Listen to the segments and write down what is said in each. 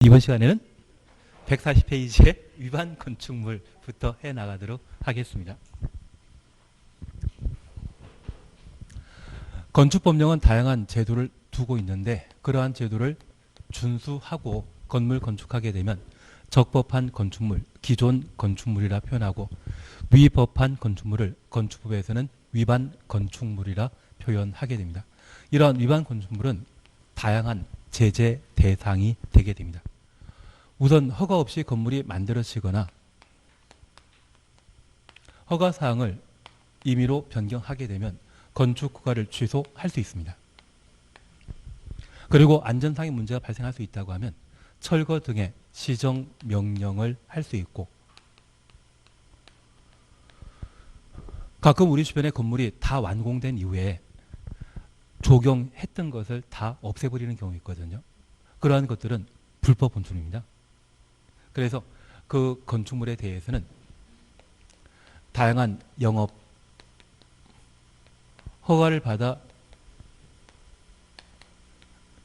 이번 시간에는 140페이지의 위반 건축물부터 해나가도록 하겠습니다. 건축법령은 다양한 제도를 두고 있는데 그러한 제도를 준수하고 건물 건축하게 되면 적법한 건축물, 기존 건축물이라 표현하고 위법한 건축물을 건축법에서는 위반 건축물이라 표현하게 됩니다. 이러한 위반 건축물은 다양한 제재 대상이 되게 됩니다. 우선 허가 없이 건물이 만들어지거나 허가사항을 임의로 변경하게 되면 건축 허가를 취소할 수 있습니다. 그리고 안전상의 문제가 발생할 수 있다고 하면 철거 등의 시정명령을 할 수 있고, 가끔 우리 주변의 건물이 다 완공된 이후에 조경했던 것을 다 없애버리는 경우 있거든요. 그러한 것들은 불법 건축입니다. 그래서 그 건축물에 대해서는 다양한 영업 허가를 받아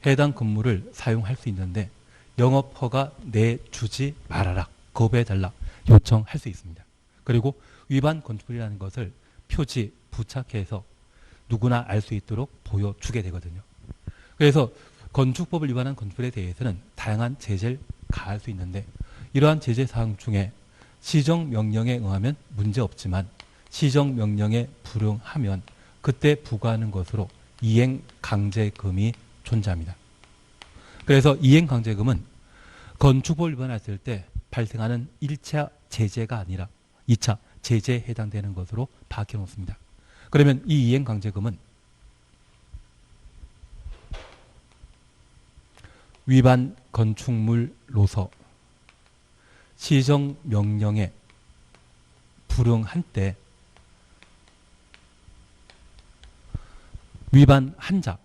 해당 건물을 사용할 수 있는데 영업 허가 내주지 말아라, 거부해달라 요청할 수 있습니다. 그리고 위반 건축물이라는 것을 표지 부착해서 누구나 알 수 있도록 보여주게 되거든요. 그래서 건축법을 위반한 건축물에 대해서는 다양한 제재를 가할 수 있는데 이러한 제재사항 중에 시정명령에 응하면 문제없지만 시정명령에 불응하면 그때 부과하는 것으로 이행강제금이 존재합니다. 그래서 이행강제금은 건축법을 위반했을 때 발생하는 1차 제재가 아니라 2차 제재에 해당되는 것으로 밝혀놓습니다. 그러면 이 이행강제금은 위반 건축물로서 시정명령에 불응한 때 위반한 자,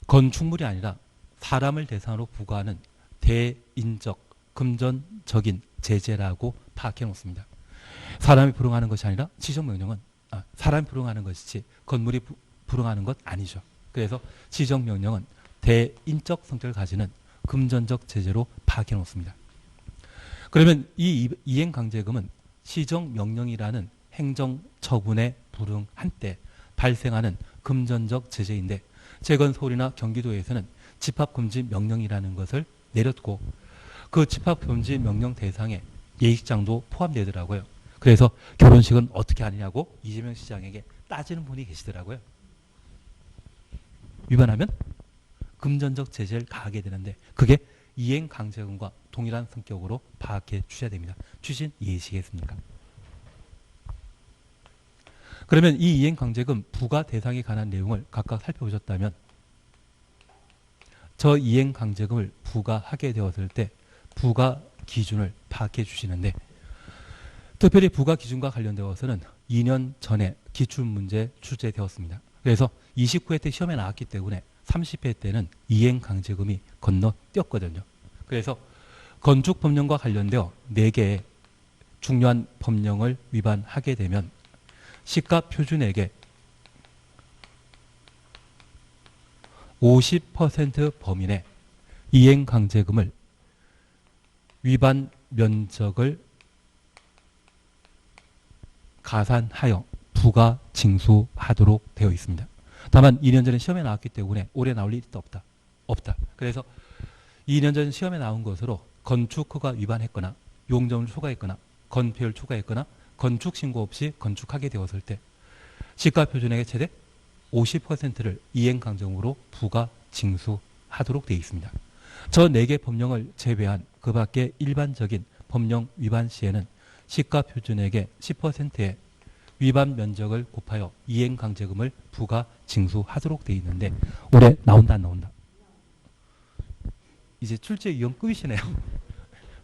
건축물이 아니라 사람을 대상으로 부과하는 대인적, 금전적인 제재라고 파악해 놓습니다. 사람이 불응하는 것이 아니라 시정명령은 사람이 불응하는 것이지 건물이 불응하는 것 아니죠. 그래서 시정명령은 대인적 성격을 가지는 금전적 제재로 파악해 놓습니다. 그러면 이 이행강제금은 시정명령이라는 행정처분에 불응한 때 발생하는 금전적 제재인데 최근 서울이나 경기도에서는 집합금지 명령이라는 것을 내렸고 그 집합금지 명령 대상에 예식장도 포함되더라고요. 그래서 결혼식은 어떻게 하느냐고 이재명 시장에게 따지는 분이 계시더라고요. 위반하면 금전적 제재를 가하게 되는데 그게 이행강제금과 동일한 성격으로 파악해 주셔야 됩니다. 주신 이해하시겠습니까? 그러면 이 이행강제금 부과 대상에 관한 내용을 각각 살펴보셨다면 저 이행강제금을 부과하게 되었을 때 부과 기준을 파악해 주시는데 특별히 부과 기준과 관련되어서는 2년 전에 기출문제 출제되었습니다. 그래서 29회 때 시험에 나왔기 때문에 30회 때는 이행강제금이 건너뛰었거든요. 그래서 건축법령과 관련되어 4개의 중요한 법령을 위반하게 되면 시가표준액의 50% 범인의 이행강제금을 위반 면적을 가산하여 부과 징수하도록 되어 있습니다. 다만 2년 전에 시험에 나왔기 때문에 올해 나올 일이 없다. 그래서 2년 전 시험에 나온 것으로 건축허가 위반했거나 용적률 초과했거나 건폐율 초과했거나 건축신고 없이 건축하게 되었을 때 시가표준액의 최대 50%를 이행강제금으로 부과 징수하도록 되어 있습니다. 저 4개 법령을 제외한 그 밖의 일반적인 법령 위반 시에는 시가표준액의 10%의 위반 면적을 곱하여 이행강제금을 부과 징수하도록 되어 있는데 올해 나온다 안 나온다? 이제 출제 위험 끝이네요.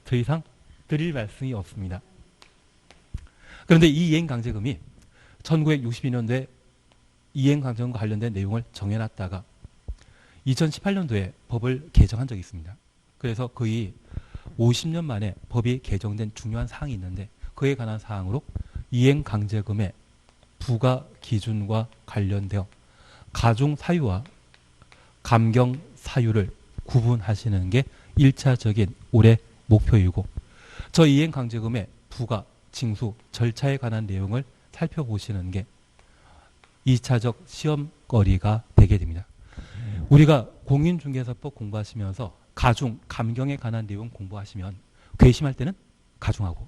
더 이상 드릴 말씀이 없습니다. 그런데 이 이행강제금이 1962년도에 이행강제금과 관련된 내용을 정해놨다가 2018년도에 법을 개정한 적이 있습니다. 그래서 거의 50년 만에 법이 개정된 중요한 사항이 있는데 그에 관한 사항으로 이행강제금의 부과 기준과 관련되어 가중사유와 감경사유를 구분하시는 게 1차적인 올해 목표이고 저 이행강제금의 부과, 징수, 절차에 관한 내용을 살펴보시는 게 2차적 시험거리가 되게 됩니다. 우리가 공인중개사법 공부하시면서 가중, 감경에 관한 내용 공부하시면 괘씸할 때는 가중하고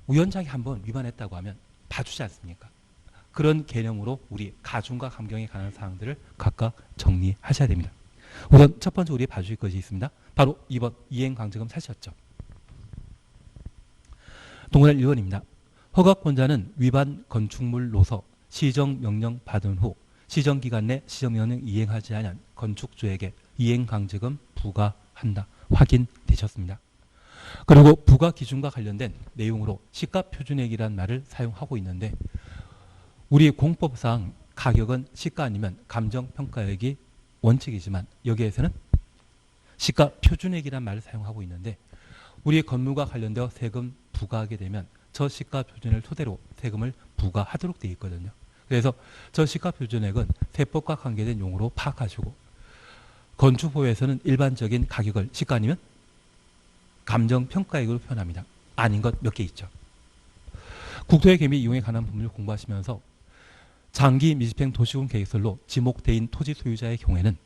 우연찮게 한번 위반했다고 하면 봐주지 않습니까? 그런 개념으로 우리 가중과 감경에 관한 사항들을 각각 정리하셔야 됩니다. 우선 첫 번째 우리 봐주실 것이 있습니다. 바로 2번 이행강제금 사실였죠. 동그라미 1번입니다. 허가권자는 위반 건축물로서 시정명령 받은 후 시정기간 내 시정명령 이행하지 않은 건축주에게 이행강제금 부과한다. 확인되셨습니다. 그리고 부과 기준과 관련된 내용으로 시가표준액이라는 말을 사용하고 있는데 우리 공법상 가격은 시가 아니면 감정평가액이 원칙이지만 여기에서는 시가표준액이라는 말을 사용하고 있는데 우리 건물과 관련되어 세금 부과하게 되면 저 시가표준액을 토대로 세금을 부과하도록 되어 있거든요. 그래서 저 시가표준액은 세법과 관계된 용어로 파악하시고 건축법에서는 일반적인 가격을 시가 아니면 감정평가액으로 표현합니다. 아닌 것 몇 개 있죠. 국토의 개미 이용에 관한 부분을 공부하시면서 장기 미집행 도시군 계획설로 지목대인 토지 소유자의 경우에는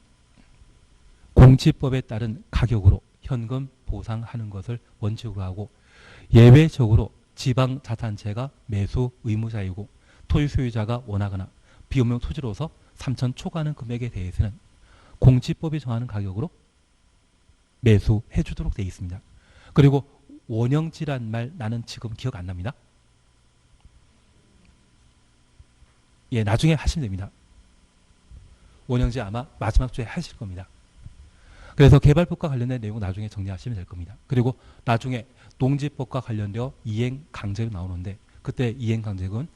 공지법에 따른 가격으로 현금 보상하는 것을 원칙으로 하고 예외적으로 지방자산체가 매수 의무자이고 토지 소유자가 원하거나 비용용 토지로서 3천 초과하는 금액에 대해서는 공지법이 정하는 가격으로 매수해 주도록 되어 있습니다. 그리고 원형지란 말 나는 지금 기억 안 납니다. 예, 나중에 하시면 됩니다. 원형지 아마 마지막 주에 하실 겁니다. 그래서 개발법과 관련된 내용은 나중에 정리하시면 될 겁니다. 그리고 나중에 농지법과 관련되어 이행강제금 나오는데 그때 이행강제금은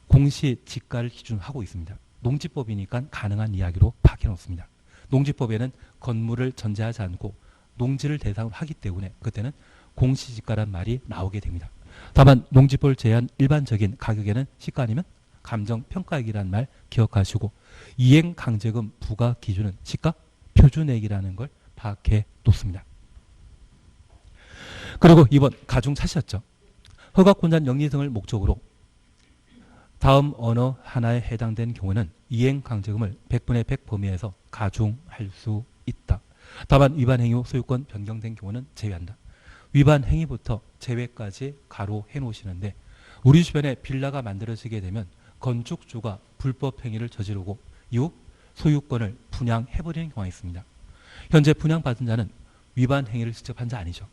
공시지가를 기준으로 하고 있습니다. 농지법이니까 가능한 이야기로 파악해놓습니다. 농지법에는 건물을 전제하지 않고 농지를 대상으로 하기 때문에 그때는 공시지가란 말이 나오게 됩니다. 다만 농지법을 제한 일반적인 가격에는 시가 아니면 감정평가액이라는 말 기억하시고 이행강제금 부과 기준은 시가 표준액이라는 걸 파악해 놓습니다. 그리고 2번 가중차시였죠. 허가권자 영리 등을 목적으로 다음 언어 하나에 해당되는 경우는 이행강제금을 100분의 100 범위에서 가중할 수 있다. 다만 위반 행위 후 소유권 변경된 경우는 제외한다. 위반 행위부터 제외까지 가로해 놓으시는데 우리 주변에 빌라가 만들어지게 되면 건축주가 불법 행위를 저지르고 이후 소유권을 분양해버리는 경우가 있습니다. 현재 분양받은 자는 위반 행위를 직접 한 자 아니죠.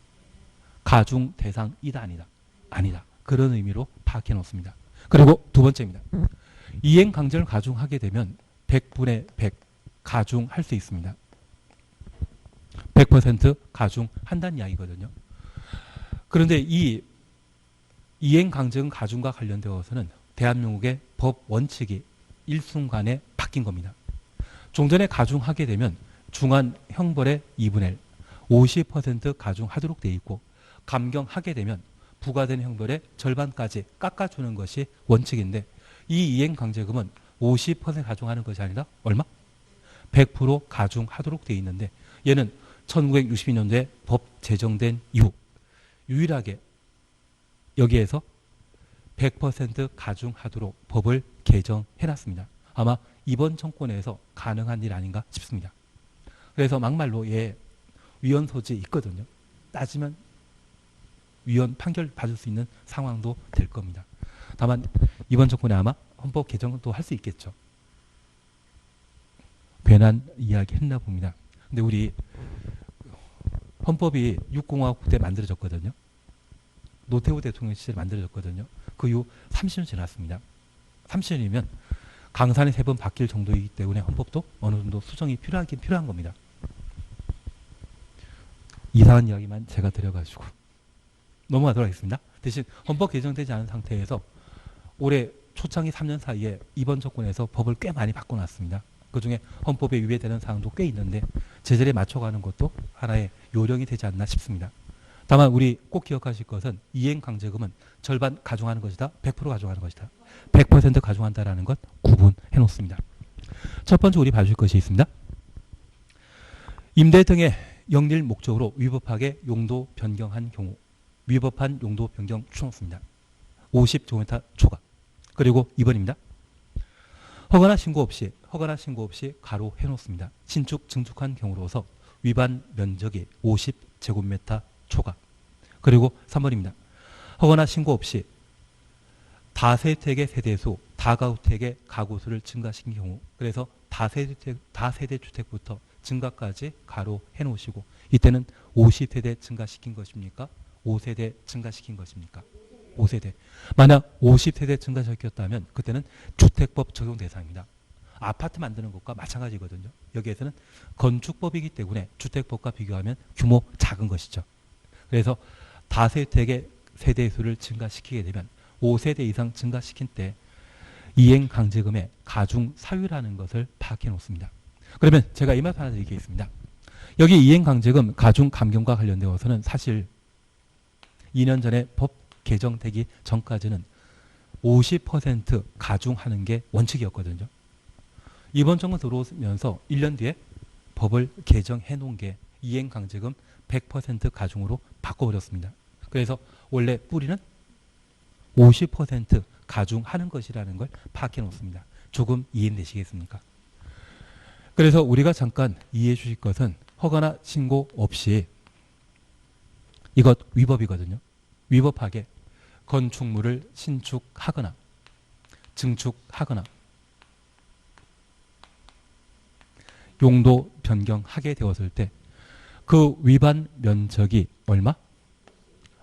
가중 대상이다 아니다. 아니다. 그런 의미로 파악해 놓습니다. 그리고 두 번째입니다. 이행강제를 가중하게 되면 100분의 100 가중할 수 있습니다. 100% 가중한다는 이야기거든요. 그런데 이 이행강제금 가중과 관련되어서는 대한민국의 법 원칙이 일순간에 바뀐 겁니다. 종전에 가중하게 되면 중한 형벌의 2분의 1, 50% 가중하도록 되어 있고 감경하게 되면 부과된 형벌의 절반까지 깎아주는 것이 원칙인데 이 이행강제금은 50% 가중하는 것이 아니라 얼마? 100% 가중하도록 되어 있는데 얘는 1962년도에 법 제정된 이후 유일하게 여기에서 100% 가중하도록 법을 개정해놨습니다. 아마 이번 정권에서 가능한 일 아닌가 싶습니다. 그래서 막말로 위헌 소지 있거든요. 따지면 위헌 판결 받을 수 있는 상황도 될 겁니다. 다만 이번 정권에 아마 헌법 개정도 할 수 있겠죠. 괜한 이야기 했나 봅니다. 근데 우리 헌법이 6공화국 때 만들어졌거든요. 노태우 대통령 시절에 만들어졌거든요. 그 이후 30년 지났습니다. 30년이면 강산이 3번 바뀔 정도이기 때문에 헌법도 어느 정도 수정이 필요한 겁니다. 이상한 이야기만 제가 드려가지고 넘어가도록 하겠습니다. 대신 헌법 개정되지 않은 상태에서 올해 초창기 3년 사이에 이번 정권에서 법을 꽤 많이 바꿔놨습니다. 그중에 헌법에 위배되는 사항도 꽤 있는데 제절에 맞춰가는 것도 하나의 요령이 되지 않나 싶습니다. 다만 우리 꼭 기억하실 것은 이행강제금은 절반 가중하는 것이다. 100% 가중하는 것이다. 100% 가중한다라는 것 구분해 놓습니다. 첫 번째 우리 봐줄 것이 있습니다. 임대 등의 영리를 목적으로 위법하게 용도 변경한 경우 위법한 용도 변경 추정수입니다. 50제곱미터 초과. 그리고 2번입니다. 허가나 신고 없이 가로 해놓습니다. 신축 증축한 경우로서 위반 면적이 50제곱미터 초과. 그리고 3번입니다. 허가나 신고 없이 다세택의 세대수, 다가구택의 가구수를 증가시킨 경우, 그래서 다세대 주택부터 증가까지 가로 해놓으시고, 이때는 50세대 증가시킨 것입니까? 5세대 증가시킨 것입니까? 5세대. 만약 50세대 증가시켰다면 그때는 주택법 적용 대상입니다. 아파트 만드는 것과 마찬가지거든요. 여기에서는 건축법이기 때문에 주택법과 비교하면 규모 작은 것이죠. 그래서 다세택의 세대수를 증가시키게 되면 5세대 이상 증가시킨 때 이행강제금의 가중사유라는 것을 파악해 놓습니다. 그러면 제가 이 말씀 하나 드리겠습니다. 여기 이행강제금 가중감경과 관련되어서는 사실 2년 전에 법 개정되기 전까지는 50% 가중하는 게 원칙이었거든요. 이번 정부 들어오면서 1년 뒤에 법을 개정해 놓은 게 이행강제금 100% 가중으로 바꿔버렸습니다. 그래서 원래 뿌리는 50% 가중하는 것이라는 걸 파악해 놓습니다. 조금 이해되시겠습니까? 그래서 우리가 잠깐 이해해 주실 것은 허가나 신고 없이 이것 위법이거든요. 위법하게 건축물을 신축하거나 증축하거나 용도 변경하게 되었을 때 그 위반 면적이 얼마?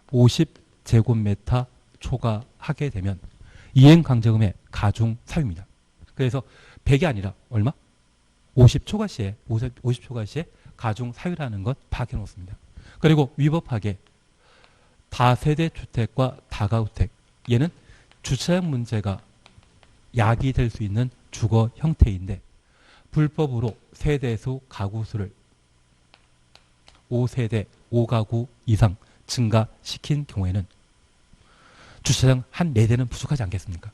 50제곱미터 초과하게 되면 이행강제금의 가중사유입니다. 그래서 100이 아니라 얼마? 50초과 시에 가중사유라는 것 파악해 놓습니다. 그리고 위법하게 다세대 주택과 다가구택, 얘는 주차장 문제가 야기될 수 있는 주거 형태인데 불법으로 세대수 가구수를 5세대 5가구 이상 증가시킨 경우에는 주차장 한 4대는 부족하지 않겠습니까?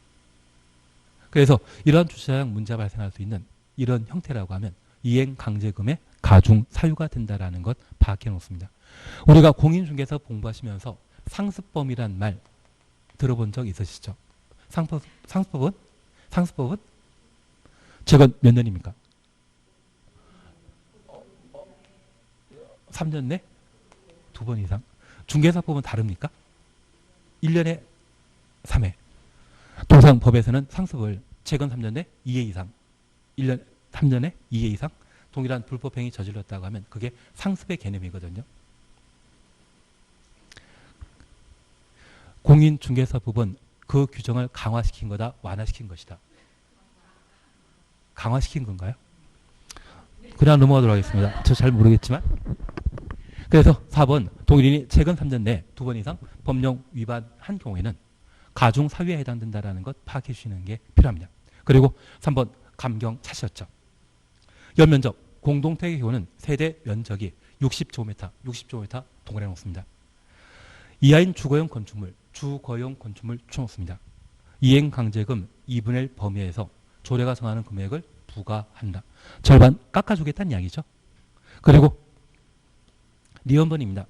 그래서 이러한 주차장 문제가 발생할 수 있는 이런 형태라고 하면 이행강제금의 가중사유가 된다는 것 파악해 놓습니다. 우리가 공인중개사 공부하시면서 상습범이란 말 들어본 적 있으시죠? 상습법은 최근 몇 년입니까? 3년 내 2번 이상. 중개사법은 다릅니까? 1년에 3회. 통상법에서는 상습을 최근 3년 내 2회 이상, 1년 3년에 2회 이상 동일한 불법행위 저질렀다고 하면 그게 상습의 개념이거든요. 공인중개사법은 그 규정을 강화시킨 거다, 완화시킨 것이다. 강화시킨 건가요? 그냥 넘어가도록 하겠습니다. 저 잘 모르겠지만. 그래서 4번 동일인이 최근 3년 내 2번 이상 법령 위반한 경우에는 가중사유에 해당된다는 것 파악해 주시는 게 필요합니다. 그리고 3번 감경 차시였죠. 연면적 공동택의 경우는 세대 면적이 60제곱미터 동그래 놓습니다. 이하인 주거용 건축물 쳐놓습니다. 이행강제금 2분의 1 범위에서 조례가 정하는 금액을 부과한다. 절반 깎아주겠다는 이야기죠. 그리고 리언번입니다.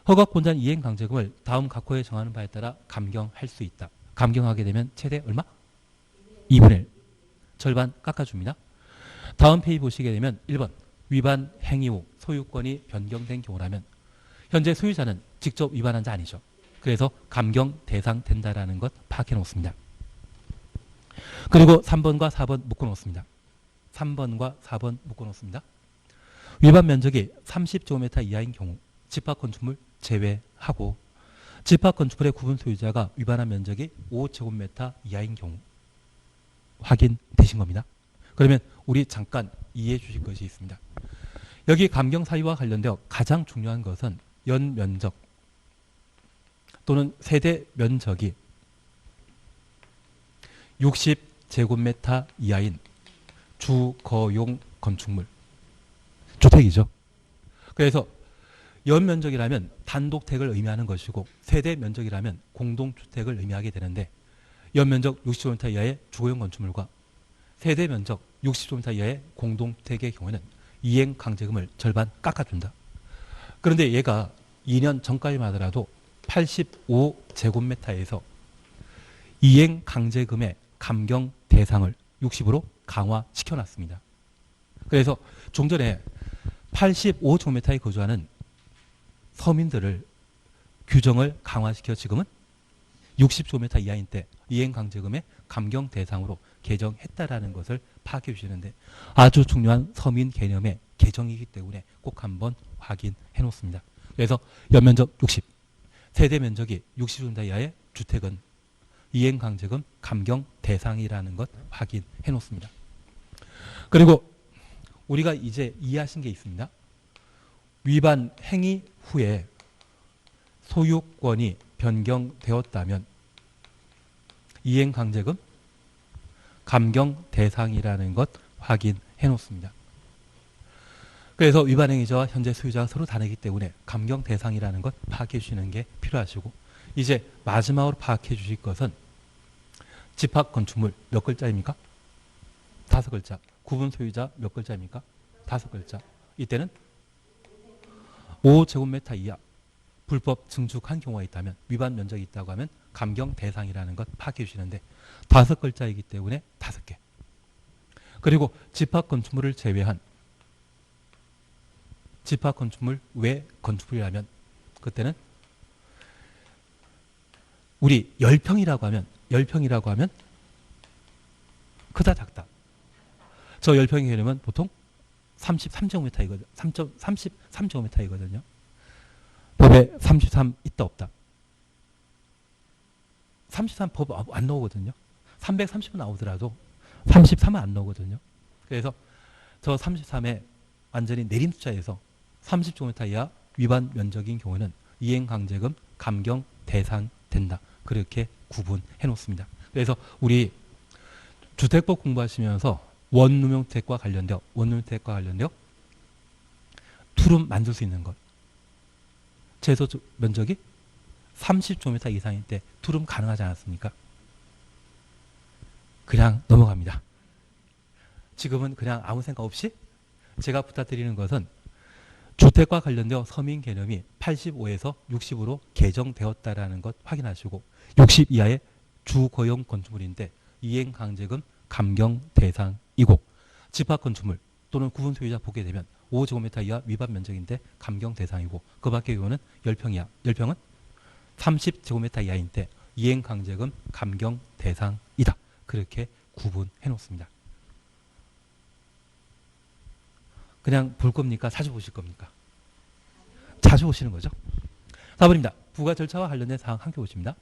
허가권자는 이행강제금을 다음 각호에 정하는 바에 따라 감경할 수 있다. 감경하게 되면 최대 얼마? 2분의 1. 절반 깎아줍니다. 다음 페이지 보시게 되면 1번 위반 행위 후 소유권이 변경된 경우라면 현재 소유자는 직접 위반한 자 아니죠. 그래서 감경 대상 된다라는 것 파악해 놓습니다. 그리고 3번과 4번 묶어 놓습니다. 3번과 4번 묶어 놓습니다. 위반 면적이 30제곱미터 이하인 경우 집합 건축물 제외하고 집합 건축물의 구분 소유자가 위반한 면적이 5제곱미터 이하인 경우 확인되신 겁니다. 그러면 우리 잠깐 이해해 주실 것이 있습니다. 여기 감경 사유와 관련되어 가장 중요한 것은 연면적 또는 세대 면적이 60제곱미터 이하인 주거용 건축물 주택이죠. 그래서 연면적이라면 단독택을 의미하는 것이고 세대 면적이라면 공동주택을 의미하게 되는데 연면적 60제곱미터 이하의 주거용 건축물과 세대 면적 60제곱미터 이하의 공동주택의 경우에는 이행강제금을 절반 깎아준다. 그런데 얘가 2년 전까지만 하더라도 85제곱미터에서 이행 강제금의 감경 대상을 60으로 강화시켜놨습니다. 그래서 종전에 85제곱미터에 거주하는 서민들을 규정을 강화시켜 지금은 60제곱미터 이하인 때 이행 강제금의 감경 대상으로 개정했다라는 것을 파악해 주시는데 아주 중요한 서민 개념의 개정이기 때문에 꼭 한번 확인해 놓습니다. 그래서 연면적 60, 세대 면적이 60제곱미터 이하의 주택은 이행 강제금 감경 대상이라는 것 확인해 놓습니다. 그리고 우리가 이제 이해하신 게 있습니다. 위반 행위 후에 소유권이 변경되었다면 이행 강제금 감경 대상이라는 것 확인해 놓습니다. 그래서 위반 행위자와 현재 소유자가 서로 다르기 때문에 감경 대상이라는 것 파악해 주시는 게 필요하시고, 이제 마지막으로 파악해 주실 것은 집합 건축물 몇 글자입니까? 5글자. 구분 소유자 몇 글자입니까? 5글자. 이때는 5제곱미터 이하 불법 증축한 경우가 있다면, 위반 면적이 있다고 하면 감경 대상이라는 것 파악해 주시는데 5글자이기 때문에 5개. 그리고 집합 건축물을 제외한 집합 건축물 외 건축물이라면 그때는 우리 10평이라고 하면 크다 작다. 저 10평이 되려면 보통 33제곱미터이거든요. 33제곱미터이거든요. 법에 33 있다 없다. 33 법 안 나오거든요. 330은 나오더라도 33은 안 나오거든요. 그래서 저 33에 완전히 내림 숫자에서 30제곱미터 이하 위반 면적인 경우는 이행강제금 감경 대상 된다. 그렇게 구분해 놓습니다. 그래서 우리 주택법 공부하시면서 원룸용주택과 관련되어 투룸 만들 수 있는 것, 최소 면적이 30제곱미터 이상일 때 투룸 가능하지 않았습니까? 그냥 넘어갑니다. 지금은 그냥 아무 생각 없이 제가 부탁드리는 것은 주택과 관련되어 서민 개념이 85에서 60으로 개정되었다라는 것 확인하시고, 60 이하의 주거용 건축물인데 이행강제금 감경 대상이고, 집합 건축물 또는 구분 소유자 보게 되면 5제곱미터 이하 위반 면적인데 감경 대상이고, 그 밖의 경우는 10평 이하, 10평은 30제곱미터 이하인 때 이행강제금 감경 대상이다. 그렇게 구분해 놓습니다. 그냥 볼 겁니까? 자주 보실 겁니까? 자주 보시는 거죠. 4번입니다. 부가 절차와 관련된 사항 함께 보십니다.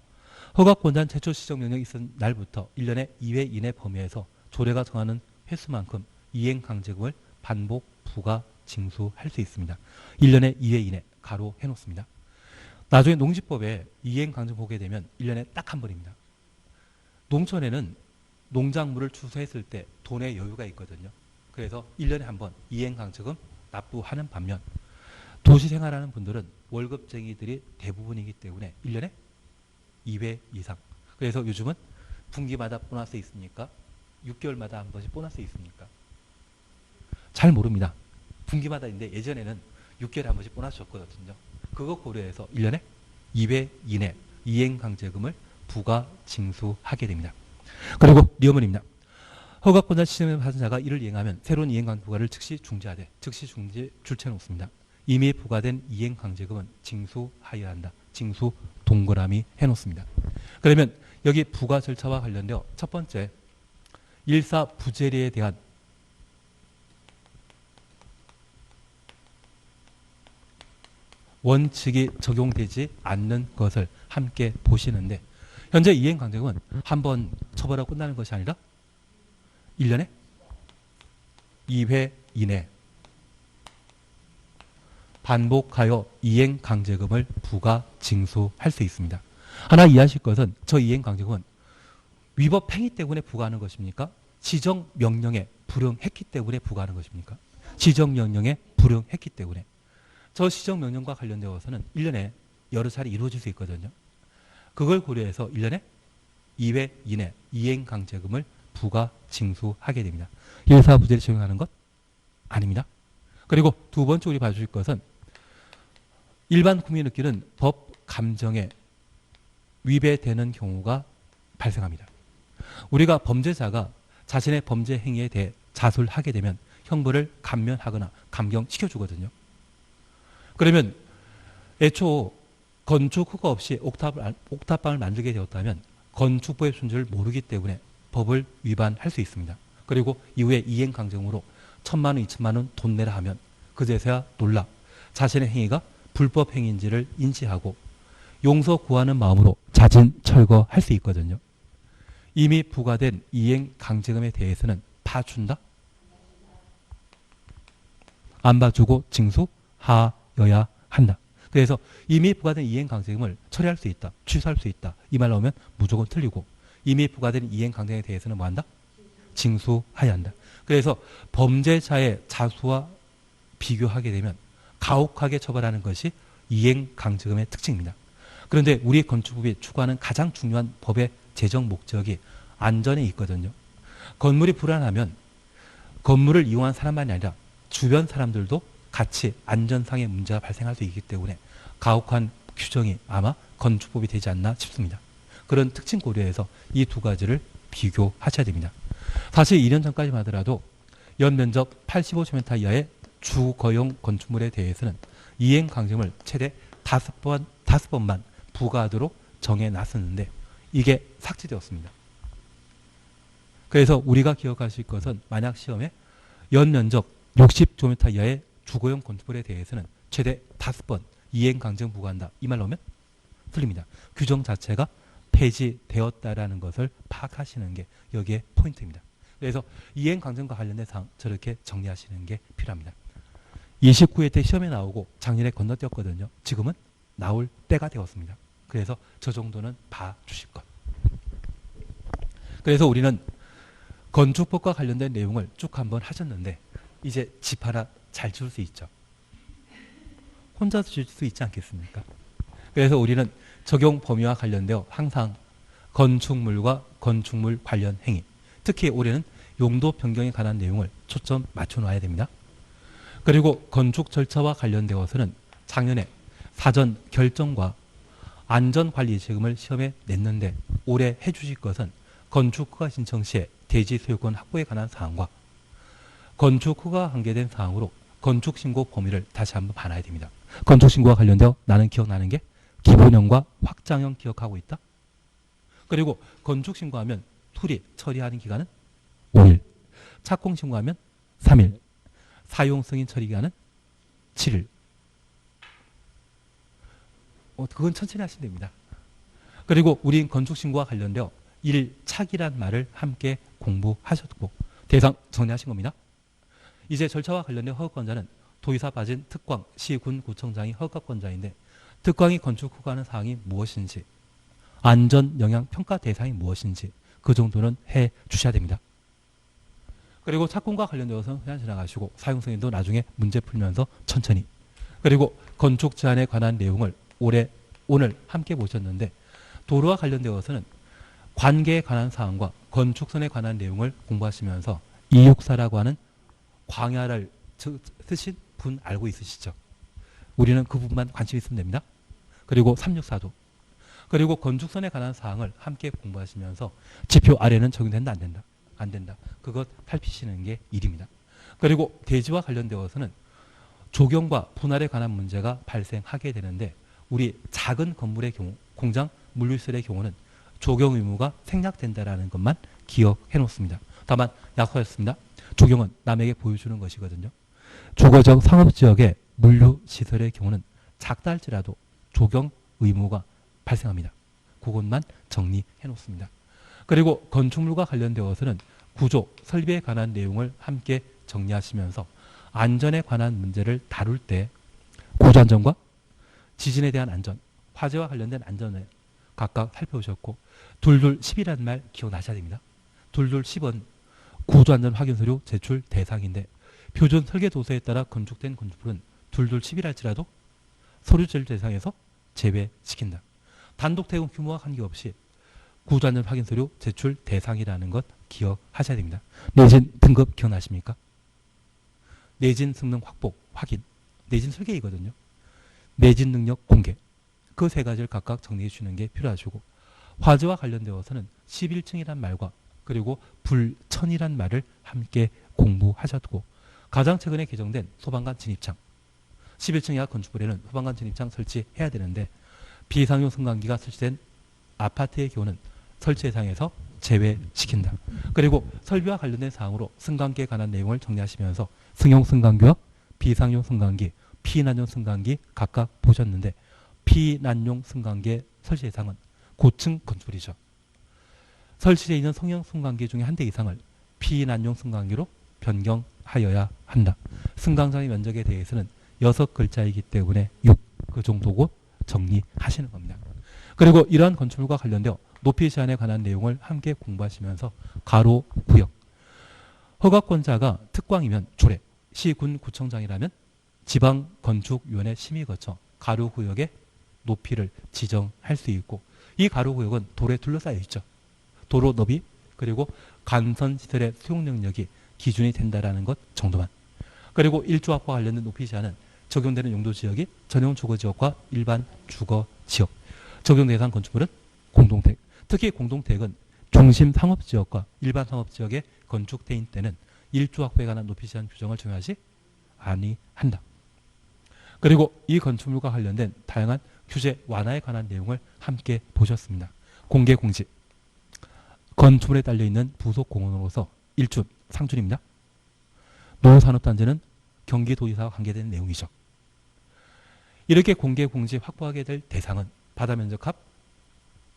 허가권자는 최초 시정 명령이 있은 날부터 1년에 2회 이내 범위에서 조례가 정하는 횟수만큼 이행강제금을 반복 부과 징수할 수 있습니다. 1년에 2회 이내 가로 해놓습니다. 나중에 농지법에 이행강제금 보게 되면 1년에 딱 한 번입니다. 농촌에는 농작물을 추수했을 때 돈의 여유가 있거든요. 그래서 1년에 한 번 이행강제금 납부하는 반면, 도시 생활하는 분들은 월급쟁이들이 대부분이기 때문에 1년에 2회 이상. 그래서 요즘은 분기마다 보너스 있으니까 6개월마다 한 번씩 보너스 있으니까 잘 모릅니다. 분기마다인데 예전에는 6개월에 한 번씩 보너스 줬거든요. 그거 고려해서 1년에 2회 이내 이행강제금을 부과 징수하게 됩니다. 그리고 리어머니입니다. 허가권자 시정 받은 이를 이행하면 새로운 이행강제 부과를 즉시 중지하되, 즉시 중지 줄쳐 놓습니다. 이미 부과된 이행강제금은 징수하여야 한다. 징수 동그라미 해놓습니다. 그러면 여기 부과 절차와 관련되어 첫 번째, 일사부재리에 대한 원칙이 적용되지 않는 것을 함께 보시는데, 현재 이행강제금은 한 번 처벌하고 끝나는 것이 아니라 1년에 2회 이내 반복하여 이행강제금을 부과 징수할 수 있습니다. 하나 이해하실 것은 저 이행강제금은 위법 행위 때문에 부과하는 것입니까? 지정명령에 불응했기 때문에 부과하는 것입니까? 지정명령에 불응했기 때문에. 저 시정명령과 관련되어서는 1년에 여러 차례 이루어질 수 있거든요. 그걸 고려해서 1년에 2회 이내 이행강제금을 부과 징수하게 됩니다. 일사부재를 적용하는 것 아닙니다. 그리고 두 번째 우리 봐주실 것은 일반 국민이 느끼는 법 감정에 위배되는 경우가 발생합니다. 우리가 범죄자가 자신의 범죄 행위에 대해 자수를 하게 되면 형벌을 감면하거나 감경시켜주거든요. 그러면 애초 건축 허가 없이 옥탑방을 만들게 되었다면 건축법의 순조를 모르기 때문에 법을 위반할 수 있습니다. 그리고 이후에 이행강정으로 1,000만 원, 2,000만 원 돈 내라 하면 그제서야 놀라 자신의 행위가 불법 행위인지를 인지하고 용서 구하는 마음으로 자진 철거할 수 있거든요. 이미 부과된 이행강제금에 대해서는 봐준다? 안 봐주고 징수하여야 한다. 그래서 이미 부과된 이행강제금을 처리할 수 있다. 취소할 수 있다. 이 말 나오면 무조건 틀리고 이미 부과된 이행강제금에 대해서는 뭐 한다? 징수해야 한다. 그래서 범죄자의 자수와 비교하게 되면 가혹하게 처벌하는 것이 이행강제금의 특징입니다. 그런데 우리 건축법이 추구하는 가장 중요한 법의 제정 목적이 안전에 있거든요. 건물이 불안하면 건물을 이용한 사람만이 아니라 주변 사람들도 같이 안전상의 문제가 발생할 수 있기 때문에 가혹한 규정이 아마 건축법이 되지 않나 싶습니다. 그런 특징 고려해서 이 두 가지를 비교하셔야 됩니다. 사실 2년 전까지만 하더라도 연면적 85제곱미터 이하의 주거용 건축물에 대해서는 이행강제금을 최대 5번만 부과하도록 정해놨었는데 이게 삭제되었습니다. 그래서 우리가 기억하실 것은 만약 시험에 연면적 60제곱미터 이하의 주거용 건축물에 대해서는 최대 5번 이행강제금 부과한다. 이 말 나오면 틀립니다. 규정 자체가 폐지되었다라는 것을 파악하시는 게 여기에 포인트입니다. 그래서 이행강제금과 관련된 사항 저렇게 정리하시는 게 필요합니다. 29회 때 시험에 나오고 작년에 건너뛰었거든요. 지금은 나올 때가 되었습니다. 그래서 저 정도는 봐주실 것. 그래서 우리는 건축법과 관련된 내용을 쭉 한번 하셨는데 이제 집 하나 잘 지을 수 있죠. 혼자서 지을 수 있지 않겠습니까? 그래서 우리는 적용 범위와 관련되어 항상 건축물과 건축물 관련 행위, 특히 올해는 용도 변경에 관한 내용을 초점 맞춰 놔야 됩니다. 그리고 건축 절차와 관련되어서는 작년에 사전 결정과 안전관리 세금을 시험에 냈는데 올해 해주실 것은 건축허가 신청 시에 대지 소유권 확보에 관한 사항과 건축허가 관계된 사항으로 건축신고 범위를 다시 한번 봐놔야 됩니다. 건축신고와 관련되어 나는 기억나는 게 기본형과 확장형 기억하고 있다. 그리고 건축신고하면 수리 처리하는 기간은 5일, 착공신고하면 3일, 사용승인 처리기간은 7일. 그건 천천히 하시면 됩니다. 그리고 우린 건축신고와 관련되어 1착이란 말을 함께 공부하셨고 대상 정리하신 겁니다. 이제 절차와 관련된 허가권자는 도의사 빠진 특광, 시, 군, 구청장이 허가권자인데 특광이 건축 허가하는 사항이 무엇인지 안전 영향 평가 대상이 무엇인지 그 정도는 해 주셔야 됩니다. 그리고 착공과 관련되어서 그냥 지나가시고 사용승인도 나중에 문제 풀면서 천천히. 그리고 건축 제한에 관한 내용을 오늘 함께 보셨는데 도로와 관련되어서는 관계에 관한 사항과 건축선에 관한 내용을 공부하시면서 264라고 하는 광야를 쓰신 분 알고 있으시죠? 우리는 그 부분만 관심 있으면 됩니다. 그리고 364도. 그리고 건축선에 관한 사항을 함께 공부하시면서 지표 아래는 적용된다 안 된다? 안 된다. 그것 살피시는 게 일입니다. 그리고 대지와 관련되어서는 조경과 분할에 관한 문제가 발생하게 되는데 우리 작은 건물의 경우 공장 물류시설의 경우는 조경 의무가 생략된다라는 것만 기억해 놓습니다. 다만 약속했습니다. 조경은 남에게 보여주는 것이거든요. 주거적 상업지역의 물류시설의 경우는 작다 할지라도 조경 의무가 발생합니다. 그것만 정리해 놓습니다. 그리고 건축물과 관련되어서는 구조, 설비에 관한 내용을 함께 정리하시면서 안전에 관한 문제를 다룰 때 구조안전과 지진에 대한 안전, 화재와 관련된 안전을 각각 살펴보셨고 2210이라는 말 기억나셔야 됩니다. 2210은 구조안전 확인서류 제출 대상인데 표준 설계도서에 따라 건축된 건축물은 2210이라 할지라도 서류 제출 대상에서 제외시킨다. 단독 대응 규모와 관계없이 구조안전 확인서류 제출 대상이라는 것 기억하셔야 됩니다. 내진 등급 기억나십니까? 내진 성능 확보, 확인. 내진 설계이거든요. 매진 능력 공개. 그 세 가지를 각각 정리해 주는 게 필요하시고, 화재와 관련되어서는 11층이란 말과 그리고 불천이란 말을 함께 공부하셨고, 가장 최근에 개정된 소방관 진입창 11층 이하 건축물에는 소방관 진입창 설치해야 되는데 비상용 승강기가 설치된 아파트의 경우는 설치 대상에서 제외시킨다. 그리고 설비와 관련된 사항으로 승강기에 관한 내용을 정리하시면서 승용 승강기와 비상용 승강기, 피난용 승강기 각각 보셨는데 피난용 승강기의 설치 대상은 고층 건축물이죠. 설치되어 있는 성형 승강기 중에 한 대 이상을 피난용 승강기로 변경하여야 한다. 승강장의 면적에 대해서는 6글자이기 때문에 6, 그 정도고 정리하시는 겁니다. 그리고 이러한 건축물과 관련되어 높이 제한에 관한 내용을 함께 공부하시면서 가로, 구역. 허가권자가 특광이면 조례, 시군 구청장이라면 지방건축위원회 심의 거쳐 가로, 구역의 높이를 지정할 수 있고, 이 가로, 구역은 도로에 둘러싸여 있죠. 도로 너비 그리고 간선시설의 수용 능력이 기준이 된다라는 것 정도만. 그리고 일조합과 관련된 높이 제한은 적용되는 용도 지역이 전용 주거 지역과 일반 주거 지역, 적용 대상 건축물은 공동택, 특히 공동택은 중심 상업 지역과 일반 상업 지역에 건축된 때는 일조합에 관한 높이 제한 규정을 적용하지 아니한다. 그리고 이 건축물과 관련된 다양한 규제 완화에 관한 내용을 함께 보셨습니다. 공개 공지. 건축물에 딸려있는 부속 공원으로서 1준, 상준입니다. 노후산업단지는 경기도지사와 관계되는 내용이죠. 이렇게 공개 공지 확보하게 될 대상은 바다 면적합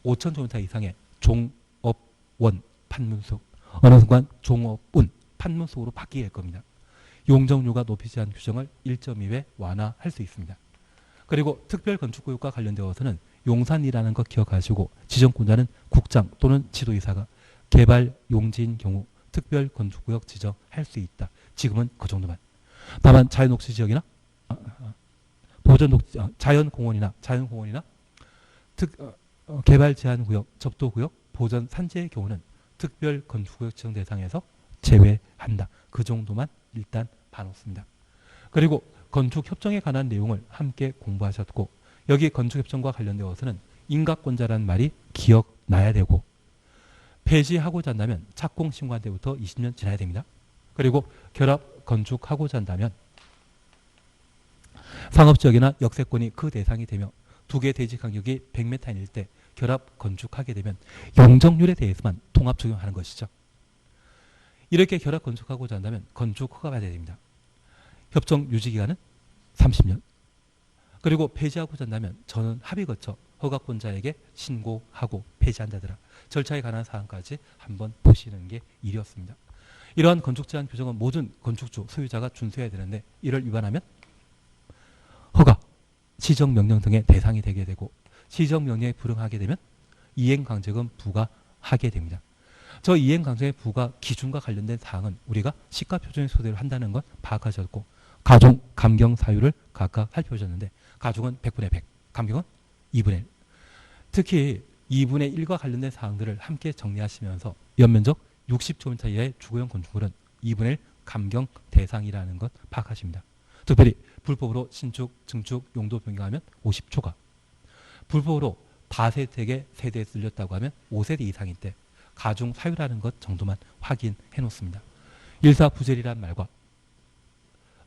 5,000제곱미터 이상의 종업원 판문수, 어느 순간 종업운 판문수로 바뀌게 될 겁니다. 용적률과 높이 제한 규정을 1.2배 완화할 수 있습니다. 그리고 특별건축구역과 관련되어서는 용산이라는 것 기억하시고, 지정권자는 국장 또는 지도이사가 개발 용지인 경우 특별건축구역 지정할 수 있다. 지금은 그 정도만. 다만 자연녹지지역이나 자연공원이나 개발 제한구역, 접도구역, 보전 산지의 경우는 특별건축구역 지정 대상에서 제외한다. 그 정도만 일단 봐놓습니다. 그리고 건축협정에 관한 내용을 함께 공부하셨고, 여기 건축협정과 관련되어서는 인가권자라는 말이 기억나야 되고, 폐지하고자 한다면 착공 신고한 때부터 20년 지나야 됩니다. 그리고 결합 건축하고자 한다면 상업지역이나 역세권이 그 대상이 되며 두 개 대지 간격이 100m일 때 결합 건축하게 되면 용적률에 대해서만 통합 적용하는 것이죠. 이렇게 결합 건축하고자 한다면 건축 허가 받아야 됩니다. 협정 유지기간은 30년. 그리고 폐지하고자 한다면 저는 합의 거쳐 허가권자에게 신고하고 폐지한다더라. 절차에 관한 사항까지 한번 보시는 게 일이었습니다. 이러한 건축 제한 규정은 모든 건축주, 소유자가 준수해야 되는데 이를 위반하면 허가, 시정명령 등의 대상이 되게 되고, 시정명령에 불응하게 되면 이행강제금 부과하게 됩니다. 저 이행강제의 부과 기준과 관련된 사항은 우리가 시가표준의 소대로 한다는 건 파악하셨고, 가중, 감경 사유를 각각 살펴보셨는데 가중은 100분의 100, 감경은 2분의 1. 특히 2분의 1과 관련된 사항들을 함께 정리하시면서 연면적 60제곱미터 이하의 주거용 건축물은 2분의 1 감경 대상이라는 것 파악하십니다. 특별히 불법으로 신축, 증축, 용도 변경하면 50초가, 불법으로 다세택의 세대에 쓸렸다고 하면 5세대 이상일 때 가중 사유라는 것 정도만 확인해 놓습니다. 일사부재리란 말과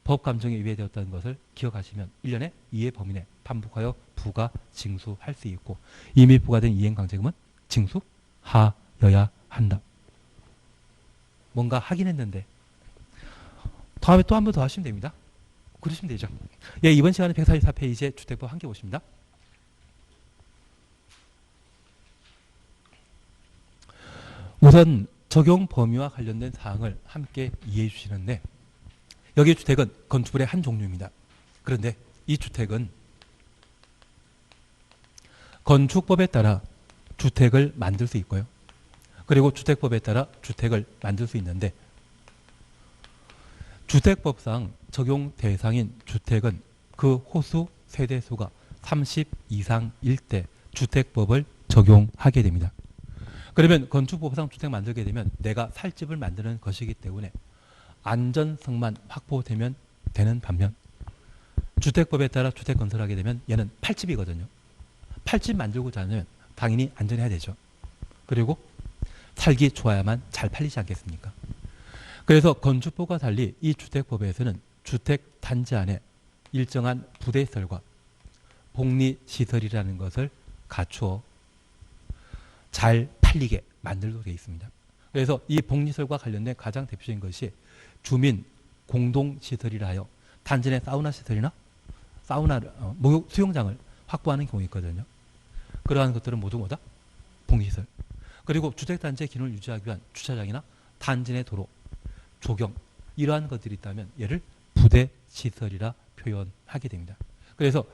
법 감정에 위배되었다는 것을 기억하시면 1년에 이해 범위 내 반복하여 부과 징수할 수 있고, 이미 부과된 이행강제금은 징수하여야 한다. 뭔가 하긴 했는데 다음에 또 한 번 더 하시면 됩니다. 그러시면 되죠. 예, 이번 시간에 144페이지에 주택법 함께 보십니다. 우선 적용 범위와 관련된 사항을 함께 이해해 주시는데, 여기 주택은 건축물의 한 종류입니다. 그런데 이 주택은 건축법에 따라 주택을 만들 수 있고요. 그리고 주택법에 따라 주택을 만들 수 있는데, 주택법상 적용 대상인 주택은 그 호수 세대수가 30 이상일 때 주택법을 적용하게 됩니다. 그러면 건축법상 주택 만들게 되면 내가 살 집을 만드는 것이기 때문에 안전성만 확보되면 되는 반면, 주택법에 따라 주택 건설하게 되면 얘는 8집이거든요. 8집 만들고자 하면 당연히 안전해야 되죠. 그리고 살기 좋아야만 잘 팔리지 않겠습니까? 그래서 건축법과 달리 이 주택법에서는 주택 단지 안에 일정한 부대시설과 복리시설이라는 것을 갖추어 잘 팔리게 만들도록 되어 있습니다. 그래서 이 복리시설과 관련된 가장 대표적인 것이 주민 공동시설이라 하여 단지 내 사우나 시설이나 목욕 수영장을 확보하는 경우 있거든요. 그러한 것들은 모두 뭐다? 복리시설. 그리고 주택단지의 기능을 유지하기 위한 주차장이나 단지 내 도로, 조경 이러한 것들이 있다면 얘를 부대시설이라 표현하게 됩니다. 그래서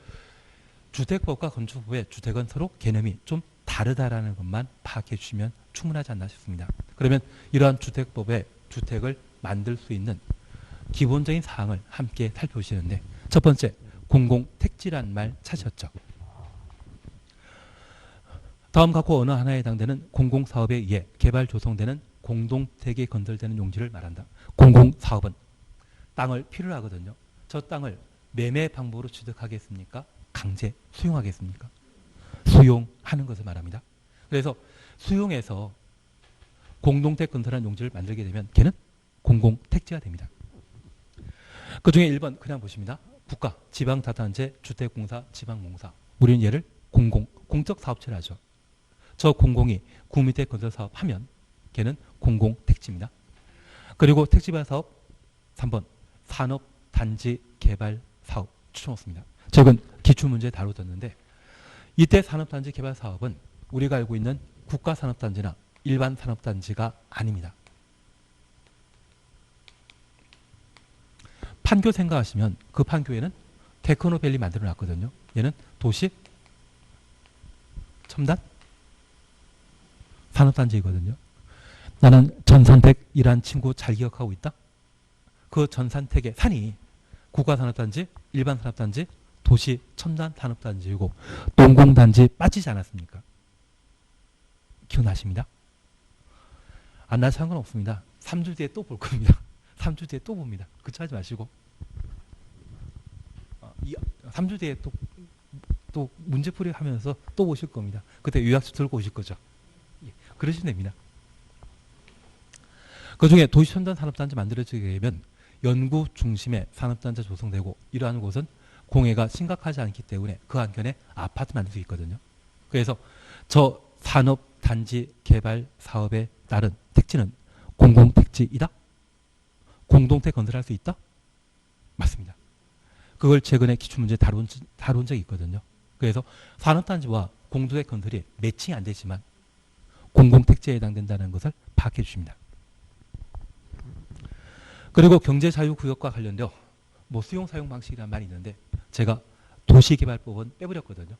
주택법과 건축법의 주택은 서로 개념이 좀 다르다라는 것만 파악해 주시면 충분하지 않나 싶습니다. 그러면 이러한 주택법의 주택을 만들 수 있는 기본적인 사항을 함께 살펴보시는데, 첫 번째 공공택지란 말 찾으셨죠? 다음 각호 어느 하나에 해당되는 공공사업에 의해 개발 조성되는 공동택이 건설되는 용지를 말한다. 공공사업은 땅을 필요로 하거든요. 저 땅을 매매 방법으로 취득하겠습니까? 강제 수용하겠습니까? 수용하는 것을 말합니다. 그래서 수용해서 공동택 건설한 용지를 만들게 되면 걔는 공공택지가 됩니다. 그 중에 1번 그냥 보십니다. 국가, 지방자치단체, 주택공사, 지방공사. 우리는 얘를 공적 사업체를 하죠. 저 공공이 구민택 건설 사업 하면 걔는 공공택지입니다. 그리고 택지발 사업 3번 산업단지 개발 사업 추천했습니다. 최근 기출문제에 다뤄졌는데 이때 산업단지 개발 사업은 우리가 알고 있는 국가산업단지나 일반 산업단지가 아닙니다. 판교 생각하시면 그 판교에는 테크노밸리 만들어 놨거든요. 얘는 도시 첨단 산업단지이거든요. 나는 전산택이란 친구 잘 기억하고 있다. 그 전산택의 산이 국가산업단지, 일반 산업단지, 도시 첨단 산업단지이고 동공단지 빠지지 않았습니까? 기억나십니다? 안 나서 상관없습니다. 3주 뒤에 또 볼 겁니다. 3주 뒤에 또 봅니다. 그쵸 하지 마시고 3주 뒤에 또 문제풀이 하면서 또 보실 겁니다. 그때 요약서 들고 오실 거죠. 그러시면 됩니다. 그 중에 도시첨단 산업단지 만들어지게 되면 연구 중심의 산업단지가 조성되고 이러한 곳은 공해가 심각하지 않기 때문에 그 안견에 아파트 만들 수 있거든요. 그래서 저 산업단지 개발 사업에 따른 택지는 공공택지이다? 공동택 건설할 수 있다? 맞습니다. 그걸 최근에 기출문제 다룬 적이 있거든요. 그래서 산업단지와 공동택 건설이 매칭이 안 되지만 공공택지에 해당된다는 것을 파악해 주십니다. 그리고 경제자유구역과 관련되어 수용사용 방식이라는 말이 있는데 제가 도시개발법은 빼버렸거든요.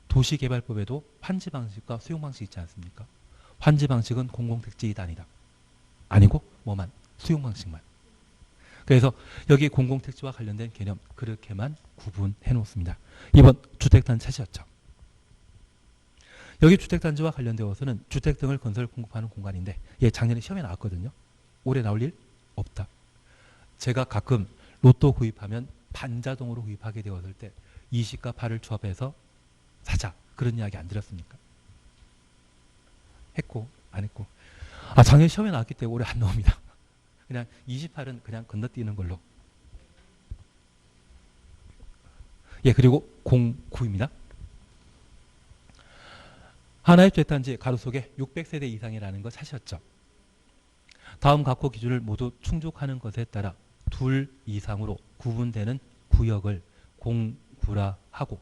도시개발법에도 환지 방식과 수용 방식이 있지 않습니까? 환지 방식은 공공택지이다 아니다. 아니고 뭐만? 수용 방식만. 그래서 여기 공공택지와 관련된 개념 그렇게만 구분해 놓습니다. 이번 주택단지 찾으셨죠? 여기 주택단지와 관련되어서는 주택 등을 건설 공급하는 공간인데 작년에 시험에 나왔거든요. 올해 나올 일 없다. 제가 가끔 로또 구입하면 반자동으로 구입하게 되었을 때 이 시가 발을 조합해서 사자 그런 이야기 안 들었습니까? 했고 안 했고 작년 시험에 나왔기 때문에 올해 안 나옵니다. 그냥 28은 그냥 건너뛰는 걸로. 그리고 09입니다. 하나의 주택단지 가로 속에 600세대 이상이라는 거 사셨죠? 다음 각호 기준을 모두 충족하는 것에 따라 둘 이상으로 구분되는 구역을 공구라 하고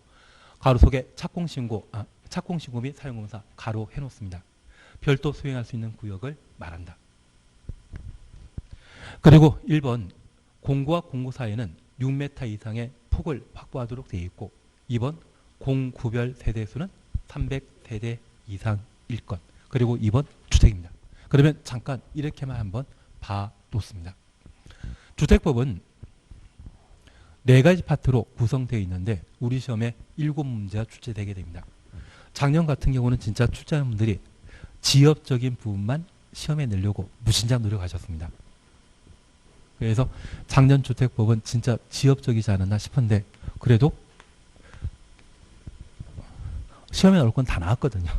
가로 속에 착공신고 및 사용공사 가로 해놓습니다. 별도 수행할 수 있는 구역을 말한다. 그리고 1번 공구와 공구 사이에는 6m 이상의 폭을 확보하도록 되어 있고 2번 공구별 세대수는 300세대 이상일 것. 그리고 2번 주택입니다. 그러면 잠깐 이렇게만 한번 봐놓습니다. 주택법은 4가지 파트로 구성되어 있는데 우리 시험에 7문제가 출제되게 됩니다. 작년 같은 경우는 진짜 출제하는 분들이 지엽적인 부분만 시험에 내려고 무진장 노력하셨습니다. 그래서 장년주택법은 진짜 지엽적이지 않았나 싶은데 그래도 시험에 나올 건 다 나왔거든요.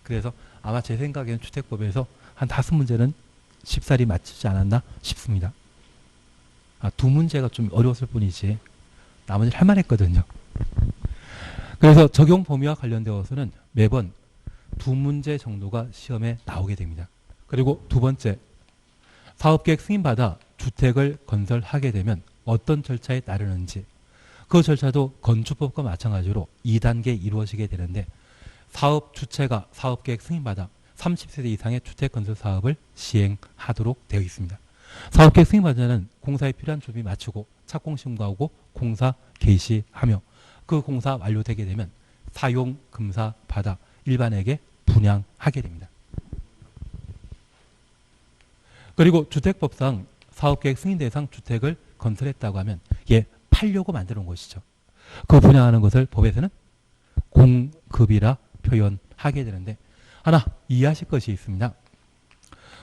그래서 아마 제 생각에는 주택법에서 한 5문제는 쉽사리 맞추지 않았나 싶습니다. 두 문제가 좀 어려웠을 뿐이지 나머지는 할만했거든요. 그래서 적용 범위와 관련되어서는 매번 2문제 정도가 시험에 나오게 됩니다. 그리고 두 번째, 사업계획 승인받아 주택을 건설하게 되면 어떤 절차에 따르는지 그 절차도 건축법과 마찬가지로 2단계 이루어지게 되는데 사업 주체가 사업계획 승인받아 30세대 이상의 주택건설 사업을 시행하도록 되어 있습니다. 사업계획 승인받은 자는 공사에 필요한 준비 마치고 착공 신고하고 공사 개시하며 그 공사 완료되게 되면 사용 금사 받아 일반에게 분양하게 됩니다. 그리고 주택법상 사업계획 승인 대상 주택을 건설했다고 하면 팔려고 만들어 놓은 것이죠. 그 분양하는 것을 법에서는 공급이라 표현하게 되는데 하나 이해하실 것이 있습니다.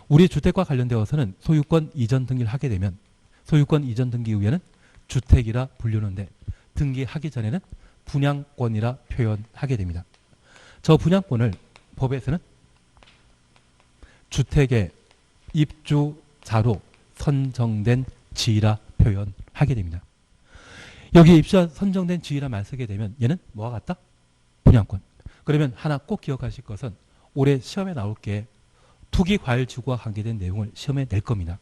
우리 주택과 관련되어서는 소유권 이전 등기를 하게 되면 소유권 이전 등기 이후에는 주택이라 불리는데 등기하기 전에는 분양권이라 표현하게 됩니다. 저 분양권을 법에서는 주택의 입주자로 선정된 지위라 표현하게 됩니다. 여기 입주자 선정된 지위라만 쓰게 되면 얘는 뭐와 같다? 분양권. 그러면 하나 꼭 기억하실 것은 올해 시험에 나올 게 투기과열지구와 관계된 내용을 시험에 낼 겁니다.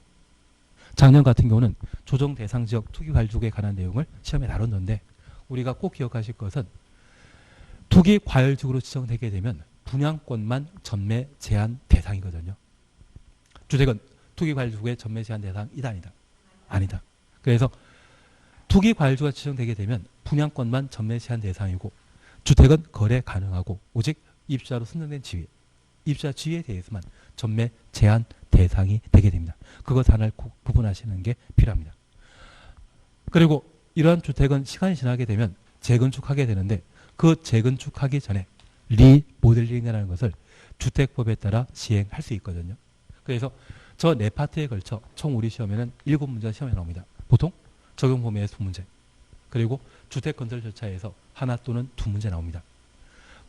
작년 같은 경우는 조정 대상 지역 투기과열지구에 관한 내용을 시험에 다뤘는데 우리가 꼭 기억하실 것은 투기과열지구로 지정되게 되면 분양권만 전매 제한 대상이거든요. 주택은 투기과열지구의 전매 제한 대상이다 아니다? 아니다. 그래서 투기과열지구가 지정되게 되면 분양권만 전매 제한 대상이고 주택은 거래 가능하고 오직 입주자로 선정된 지위, 입주자 지위에 대해서만 전매 제한 대상이 되게 됩니다. 그것 하나를 구분하시는 게 필요합니다. 그리고 이러한 주택은 시간이 지나게 되면 재건축하게 되는데 그 재건축하기 전에 리모델링이라는 것을 주택법에 따라 시행할 수 있거든요. 그래서 저 네 파트에 걸쳐 총 우리 시험에는 7문제가 시험에 나옵니다. 보통 적용 범위에서 2문제, 그리고 주택 건설 절차에서 하나 또는 2문제 나옵니다.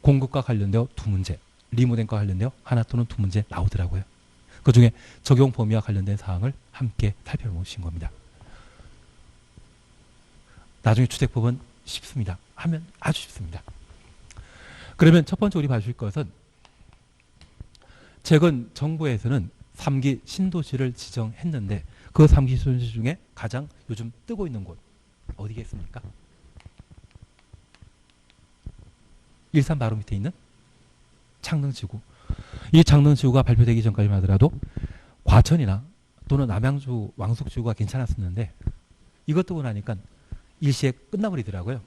공급과 관련되어 2문제, 리모델과 관련되어 하나 또는 2문제 나오더라고요. 그 중에 적용 범위와 관련된 사항을 함께 살펴보신 겁니다. 나중에 주택법은 쉽습니다. 하면 아주 쉽습니다. 그러면 첫 번째 우리 봐줄 것은 최근 정부에서는 3기 신도시를 지정했는데 그 3기 신도시 중에 가장 요즘 뜨고 있는 곳 어디겠습니까? 일산 바로 밑에 있는 창릉지구. 이 창릉지구가 발표되기 전까지만 하더라도 과천이나 또는 남양주 왕숙지구가 괜찮았었는데 이것 뜨고 나니까 일시에 끝나버리더라고요.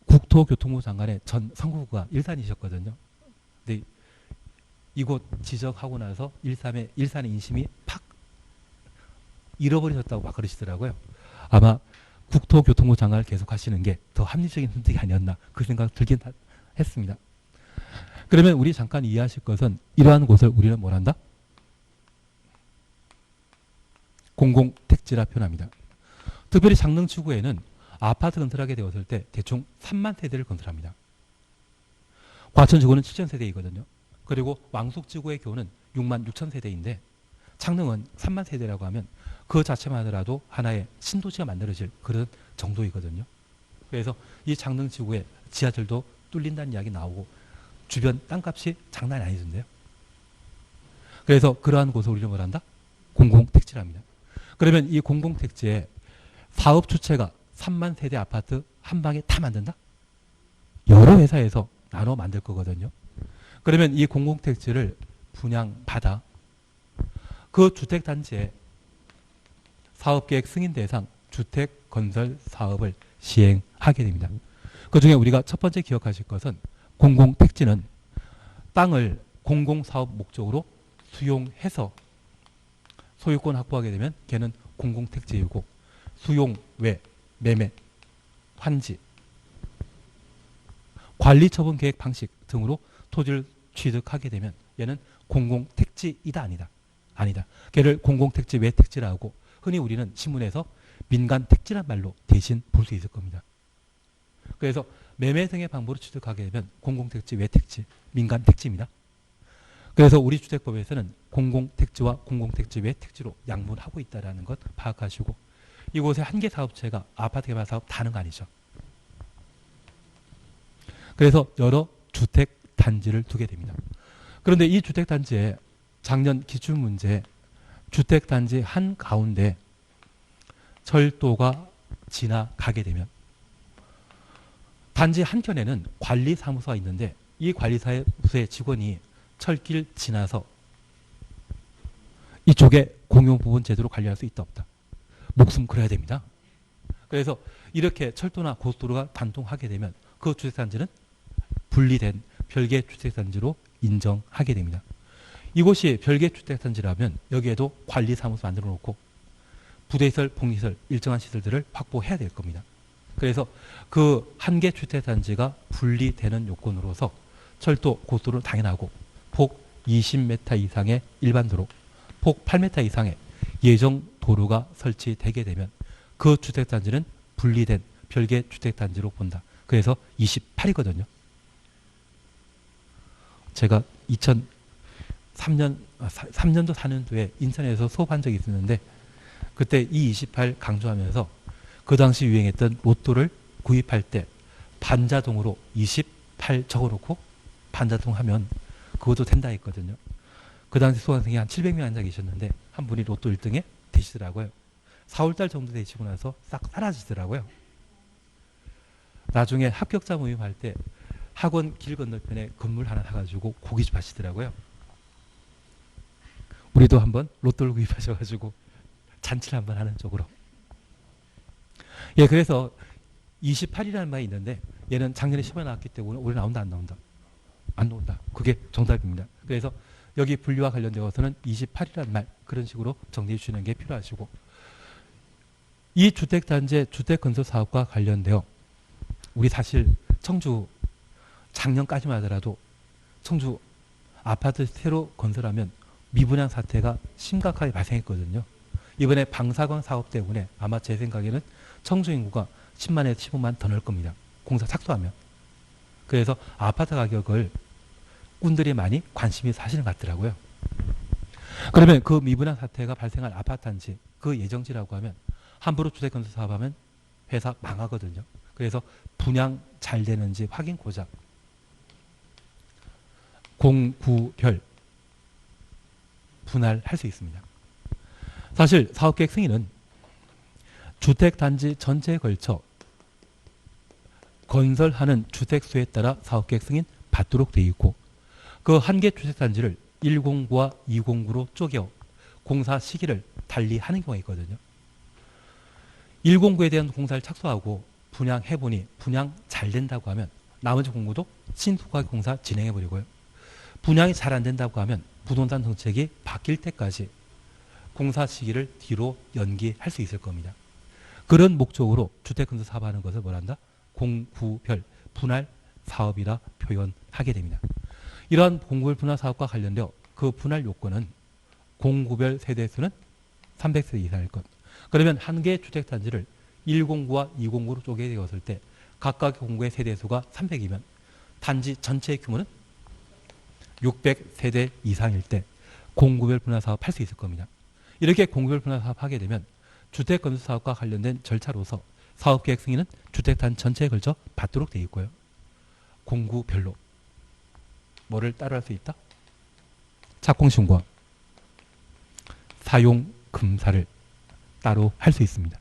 국토교통부 장관의 전 선거구가 일산이셨거든요. 근데 이곳 지적하고 나서 일산의 인심이 팍 잃어버리셨다고 막 그러시더라고요. 아마 국토교통부 장관을 계속 하시는 게 더 합리적인 선택이 아니었나 그 생각 들긴 했습니다. 그러면 우리 잠깐 이해하실 것은 이러한 곳을 우리는 뭘 한다? 공공택지라 표현합니다. 특별히 창릉지구에는 아파트 건설하게 되었을 때 대충 3만 세대를 건설합니다. 과천지구는 7천 세대이거든요. 그리고 왕숙지구의 경우는 6만 6천 세대인데 창릉은 3만 세대라고 하면 그 자체만 하더라도 하나의 신도시가 만들어질 그런 정도이거든요. 그래서 이 창릉지구에 지하철도 뚫린다는 이야기 나오고 주변 땅값이 장난이 아니던데요. 그래서 그러한 곳을 우리는 뭘 한다? 공공택지랍니다. 그러면 이 공공택지에 사업 주체가 3만 세대 아파트 한 방에 다 만든다? 여러 회사에서 나눠 만들 거거든요. 그러면 이 공공택지를 분양받아 그 주택단지에 사업계획 승인 대상 주택 건설 사업을 시행하게 됩니다. 그 중에 우리가 첫 번째 기억하실 것은 공공택지는 땅을 공공사업 목적으로 수용해서 소유권 확보하게 되면 걔는 공공택지이고 수용 외 매매, 환지, 관리처분 계획 방식 등으로 토지를 취득하게 되면 얘는 공공택지이다 아니다? 아니다. 걔를 공공택지 외택지라고 흔히 우리는 신문에서 민간택지란 말로 대신 볼 수 있을 겁니다. 그래서 매매 등의 방법으로 취득하게 되면 공공택지 외택지, 민간택지입니다. 그래서 우리 주택법에서는 공공택지와 공공택지 외택지로 양분하고 있다는 것 파악하시고 이곳에 한 개 사업체가 아파트 개발 사업 다는 거 아니죠. 그래서 여러 주택단지를 두게 됩니다. 그런데 이 주택단지에 작년 기출문제에 주택단지 한가운데 철도가 지나가게 되면 단지 한켠에는 관리사무소가 있는데 이 관리사무소의 직원이 철길 지나서 이쪽에 공용부분 제대로 관리할 수 있다 없다. 목숨 걸어야 됩니다. 그래서 이렇게 철도나 고속도로가 단통하게 되면 그 주택단지는 분리된 별개 주택단지로 인정하게 됩니다. 이곳이 별개 주택단지라면 여기에도 관리사무소 만들어 놓고 부대시설, 복리시설, 일정한 시설들을 확보해야 될 겁니다. 그래서 그 한 개 주택단지가 분리되는 요건으로서 철도, 고속도로는 당연하고 폭 20m 이상의 일반 도로, 폭 8m 이상의 예정 도로가 설치되게 되면 그 주택단지는 분리된 별개 주택단지로 본다. 그래서 28이거든요. 제가 2003년도 4년도에 인천에서 수업한 적이 있었는데 그때 이 28 강조하면서 그 당시 유행했던 로또를 구입할 때 반자동으로 28 적어놓고 반자동 하면 그것도 된다 했거든요. 그 당시 수강생이 한 700명 앉아 계셨는데 한 분이 로또 1등에 되시더라고요. 4월달 정도 되시고 나서 싹 사라지더라고요. 나중에 합격자 모임할 때 학원 길 건너편에 건물 하나 사가지고 고깃집 하시더라고요. 우리도 한번 로또를 구입하셔가지고 잔치를 한번 하는 쪽으로. 예, 그래서 28이라는 말이 있는데 얘는 작년에 시험에 나왔기 때문에 올해 나온다 안 나온다? 안 나온다. 그게 정답입니다. 그래서 여기 분리와 관련되어서는 28이라는 말 그런 식으로 정리해 주시는 게 필요하시고 이 주택단지의 주택건설사업과 관련되어 우리 사실 청주 작년까지만 하더라도 청주 아파트 새로 건설하면 미분양 사태가 심각하게 발생했거든요. 이번에 방사광 사업 때문에 아마 제 생각에는 청주 인구가 10만에서 15만 더 늘 겁니다. 공사 착수하면. 그래서 아파트 가격을 꾼들이 많이 관심이 사실은 같더라고요. 그러면 그 미분양 사태가 발생할 아파트 단지 그 예정지라고 하면 함부로 주택건설 사업하면 회사 망하거든요. 그래서 분양 잘 되는지 확인고자 공구별 분할할 수 있습니다. 사실 사업계획 승인은 주택단지 전체에 걸쳐 건설하는 주택수에 따라 사업계획 승인 받도록 되어 있고 그 한 개 주택단지를 109와 209로 쪼개어 공사 시기를 달리 하는 경우가 있거든요. 109에 대한 공사를 착수하고 분양해보니 분양 잘 된다고 하면 나머지 공구도 신속하게 공사 진행해버리고요. 분양이 잘 안 된다고 하면 부동산 정책이 바뀔 때까지 공사 시기를 뒤로 연기할 수 있을 겁니다. 그런 목적으로 주택건설 사업하는 것을 뭐란다? 공구별 분할 사업이라 표현하게 됩니다. 이러한 공구별 분할 사업과 관련되어 그 분할 요건은 공구별 세대수는 300세대 이상일 것. 그러면 한 개의 주택단지를 109와 209로 쪼개게 되었을 때 각각의 공구의 세대수가 300이면 단지 전체의 규모는 600세대 이상일 때 공구별 분할 사업 할 수 있을 겁니다. 이렇게 공구별 분할 사업 하게 되면 주택건설 사업과 관련된 절차로서 사업계획 승인은 주택단 전체에 걸쳐 받도록 되어 있고요. 공구별로 뭐를 따로 할 수 있다? 착공신고와 사용금사를 따로 할 수 있습니다.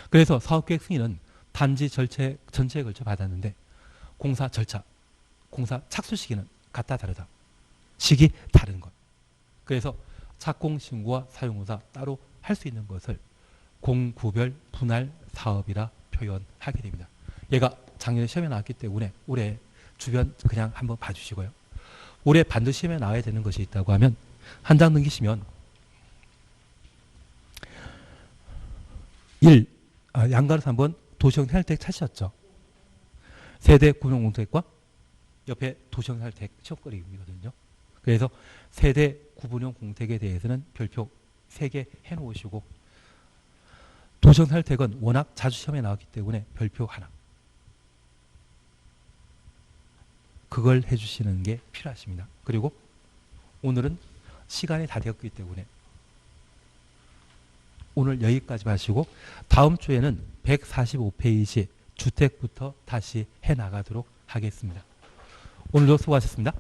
그래서 사업계획 승인은 단지 전체에 걸쳐 받았는데 공사 절차, 공사 착수 시기는 같다 다르다. 시기 다른 것. 그래서 착공신고와 사용금사 따로 할 수 있는 것을 공구별 분할 사업이라 표현하게 됩니다. 얘가 작년에 시험에 나왔기 때문에 올해 주변 그냥 한번 봐주시고요. 올해 반드시 시험에 나와야 되는 것이 있다고 하면 한 장 넘기시면 1. 양가로서 한번 도시형 생활주택 찾으셨죠? 세대 구명공택과 옆에 도시형 생활주택 시험거리이거든요. 그래서 세대 구분형 공택에 대해서는 별표 3개 해놓으시고 도정선택은 워낙 자주 시험에 나왔기 때문에 별표 하나. 그걸 해주시는 게 필요하십니다. 그리고 오늘은 시간이 다 되었기 때문에 오늘 여기까지 마시고 다음 주에는 145페이지 주택부터 다시 해나가도록 하겠습니다. 오늘도 수고하셨습니다.